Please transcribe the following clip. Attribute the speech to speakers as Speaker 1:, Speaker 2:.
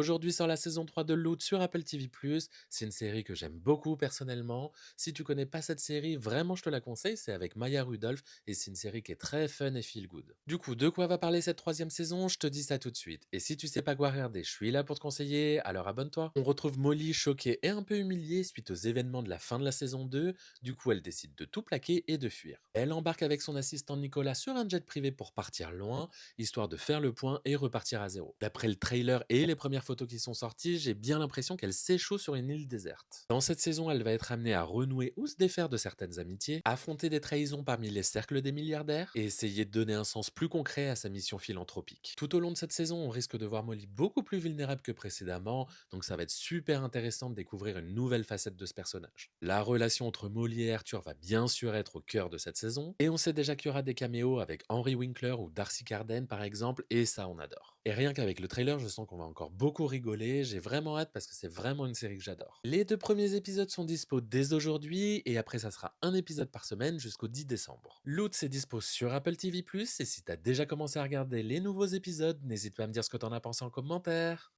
Speaker 1: Aujourd'hui sort la saison 3 de Loot sur Apple TV+. C'est une série que j'aime beaucoup personnellement. Si tu connais pas cette série, vraiment je te la conseille, c'est avec Maya Rudolph et c'est une série qui est très fun et feel good. Du coup, de quoi va parler cette troisième saison? Je te dis ça tout de suite. Et si tu sais pas quoi regarder, je suis là pour te conseiller, alors abonne-toi. On retrouve Molly choquée et un peu humiliée suite aux événements de la fin de la saison 2. Du coup, elle décide de tout plaquer et de fuir. Elle embarque avec son assistant Nicolas sur un jet privé pour partir loin, histoire de faire le point et repartir à zéro. D'après le trailer et les premières photos qui sont sorties, j'ai bien l'impression qu'elle s'échoue sur une île déserte. Dans cette saison, elle va être amenée à renouer ou se défaire de certaines amitiés, affronter des trahisons parmi les cercles des milliardaires et essayer de donner un sens plus concret à sa mission philanthropique. Tout au long de cette saison, on risque de voir Molly beaucoup plus vulnérable que précédemment, donc ça va être super intéressant de découvrir une nouvelle facette de ce personnage. La relation entre Molly et Arthur va bien sûr être au cœur de cette saison, et on sait déjà qu'il y aura des caméos avec Henry Winkler ou Darcy Carden par exemple, et ça on adore. Et rien qu'avec le trailer, je sens qu'on va encore beaucoup rigoler, j'ai vraiment hâte parce que c'est vraiment une série que j'adore. Les 2 premiers épisodes sont dispo dès aujourd'hui, et après ça sera un épisode par semaine jusqu'au 10 décembre. Loot c'est dispo sur Apple TV+, et si t'as déjà commencé à regarder les nouveaux épisodes, n'hésite pas à me dire ce que t'en as pensé en commentaire.